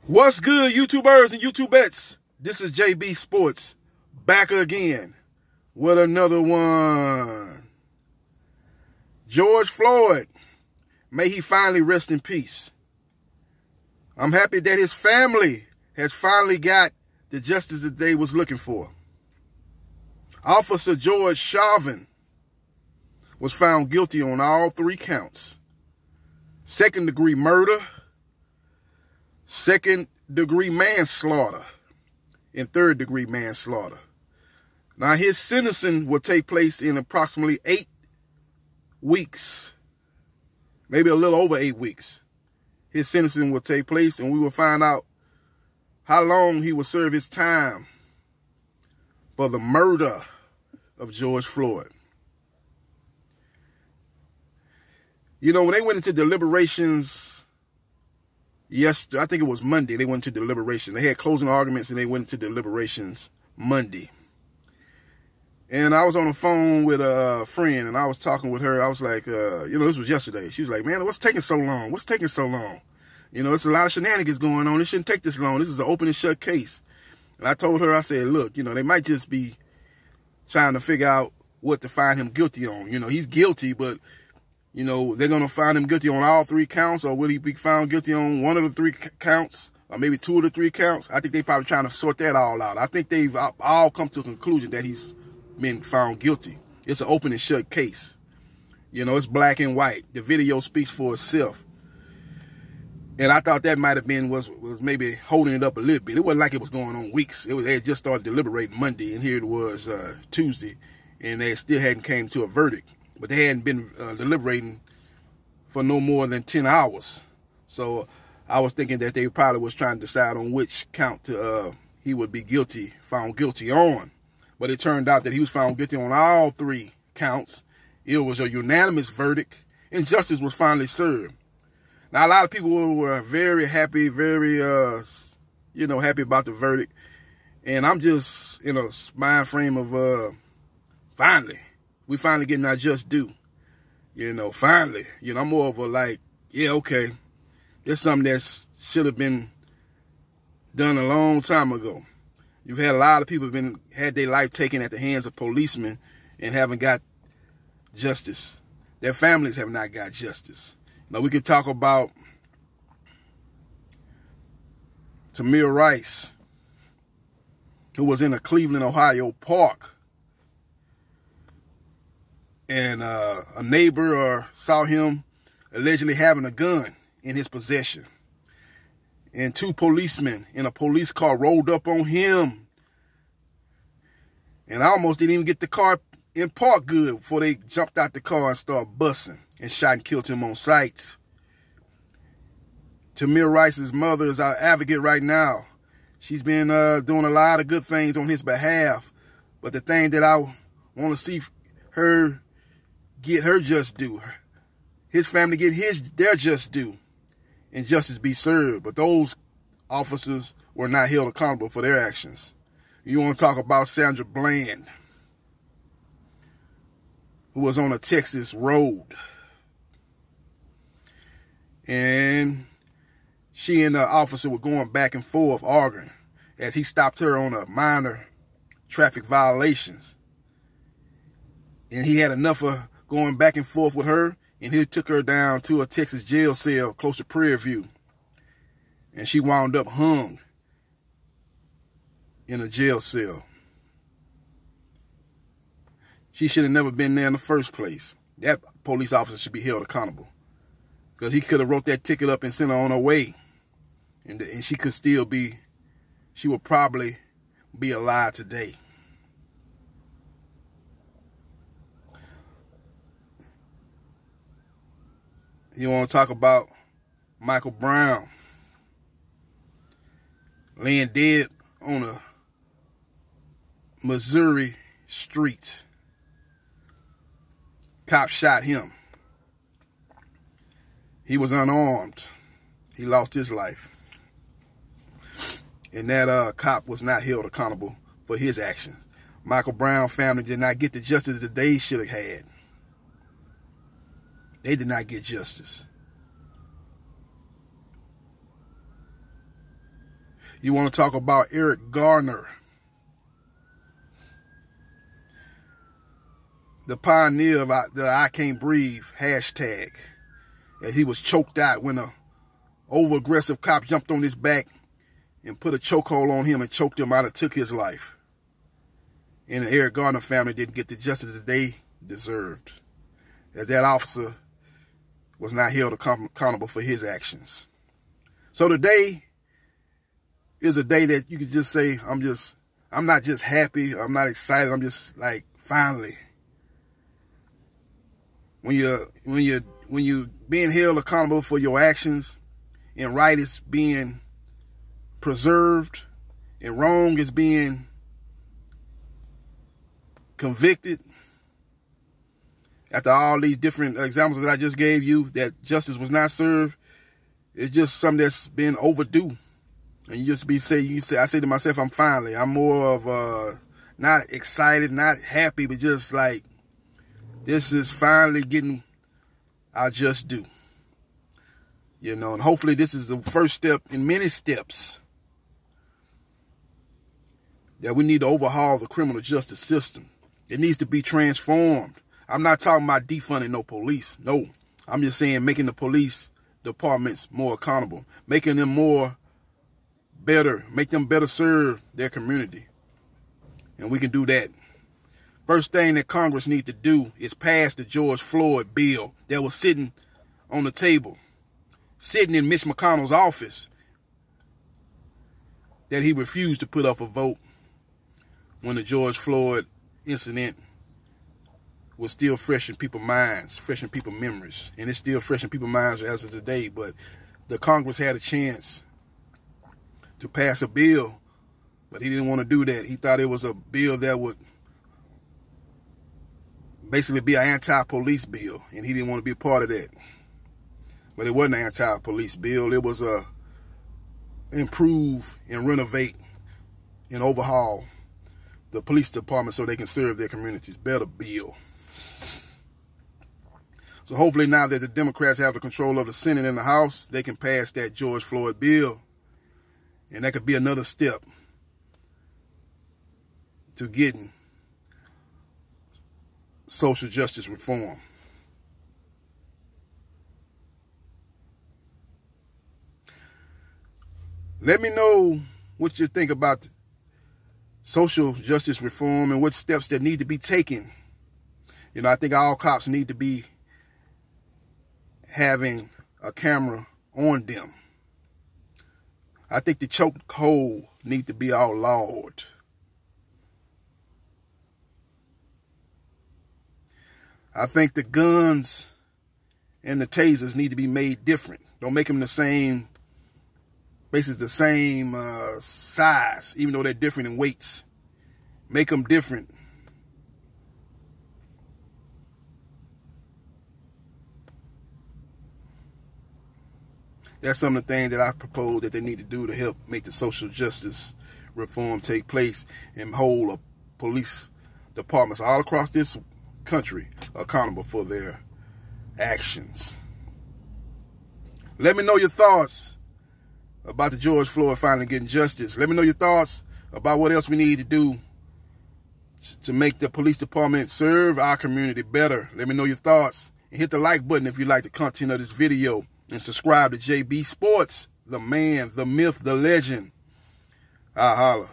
What's good, YouTubers and YouTubettes? This is JBsports, back again with another one. George Floyd, may he finally rest in peace. I'm happy that his family has finally got the justice that they was looking for. Officer George Chavin was found guilty on all 3 counts. Second-degree murder, second-degree manslaughter, and third-degree manslaughter. Now, his sentencing will take place in approximately 8 weeks, maybe a little over 8 weeks. His sentencing will take place, and we will find out how long he will serve his time for the murder of George Floyd. You know, when they went into deliberations yesterday, I think it was Monday, they went into deliberation. They had closing arguments and they went into deliberations Monday. And I was on the phone with a friend and I was talking with her. I was like, this was yesterday. She was like, man, what's taking so long? What's taking so long? You know, it's a lot of shenanigans going on. It shouldn't take this long. This is an open and shut case. And I told her, I said, look, they might just be trying to figure out what to find him guilty on. He's guilty, but they're going to find him guilty on all 3 counts, or will he be found guilty on one of the 3 counts, or maybe 2 of the 3 counts? I think they're probably trying to sort that all out. I think they've all come to a conclusion that he's been found guilty. It's an open and shut case. It's black and white. The video speaks for itself. And I thought that might have been was maybe holding it up a little bit. It wasn't like it was going on weeks. They had just started deliberating Monday, and here it was Tuesday, and they still hadn't came to a verdict. But they hadn't been deliberating for no more than 10 hours. So I was thinking that they probably was trying to decide on which count he would be found guilty on. But it turned out that he was found guilty on all 3 counts. It was a unanimous verdict, and justice was finally served. Now, a lot of people were very happy, very, happy about the verdict. And I'm just in a mind frame of we finally getting our just due. Finally. I'm more of a like, yeah, okay. There's something that should have been done a long time ago. You've had a lot of people had their life taken at the hands of policemen and haven't got justice. Their families have not got justice. Now, we could talk about Tamir Rice, who was in a Cleveland, Ohio park. And a neighbor saw him allegedly having a gun in his possession. And 2 policemen in a police car rolled up on him. And I almost didn't even get the car in park good before they jumped out the car and started busting and shot and killed him on sight. Tamir Rice's mother is our advocate right now. She's been doing a lot of good things on his behalf. But the thing that I want to see her get her just due, his family get their just due, and justice be served. But those officers were not held accountable for their actions. You want to talk about Sandra Bland, who was on a Texas road. And she and the officer were going back and forth arguing as he stopped her on a minor traffic violations. And he had enough of going back and forth with her, and he took her down to a Texas jail cell close to Prairie View. And she wound up hung in a jail cell. She should have never been there in the first place. That police officer should be held accountable, because he could have wrote that ticket up and sent her on her way. And she could still be, she would probably be alive today. You want to talk about Michael Brown laying dead on a Missouri street. Cop shot him. He was unarmed. He lost his life. And that cop was not held accountable for his actions. Michael Brown family did not get the justice that they should have had. They did not get justice. You want to talk about Eric Garner, the pioneer of the I Can't Breathe hashtag. And he was choked out when a over-aggressive cop jumped on his back and put a chokehold on him and choked him out and took his life. And the Eric Garner family didn't get the justice that they deserved, as that officer was not held accountable for his actions. So today is a day that you could just say, I'm not just happy, I'm not excited, I'm just like, finally. When you're being held accountable for your actions, and right is being preserved, and wrong is being convicted, after all these different examples that I just gave you, that justice was not served, it's just something that's been overdue. And you say, I say to myself, I'm more of not excited, not happy, but just like, this is finally getting our just due. You know, and hopefully this is the first step in many steps that we need to overhaul the criminal justice system. It needs to be transformed. I'm not talking about defunding no police. No, I'm just saying making the police departments more accountable, making them make them better serve their community. And we can do that. First thing that Congress needs to do is pass the George Floyd bill that was sitting on the table, sitting in Mitch McConnell's office, that he refused to put up a vote when the George Floyd incident was still fresh in people's minds, fresh in people's memories. And it's still fresh in people's minds as of today. But the Congress had a chance to pass a bill, but he didn't want to do that. He thought it was a bill that would basically be an anti-police bill, and he didn't want to be a part of that. But it wasn't an anti-police bill. It was a improve and renovate and overhaul the police department so they can serve their communities better bill. So hopefully now that the Democrats have the control of the Senate and the House, they can pass that George Floyd bill, and that could be another step to getting social justice reform. Let me know what you think about social justice reform and what steps that need to be taken. You know, I think all cops need to be having a camera on them. I think the chokehold need to be outlawed. I think the guns and the tasers need to be made different. Don't make them the same, basically the same size, even though they're different in weights. Make them different. That's some of the things that I propose that they need to do to help make the social justice reform take place and hold police departments all across this country accountable for their actions. Let me know your thoughts about the George Floyd finally getting justice. Let me know your thoughts about what else we need to do to make the police department serve our community better. Let me know your thoughts. And hit the like button if you like the content of this video. And subscribe to JBsports, the man, the myth, the legend. I holla.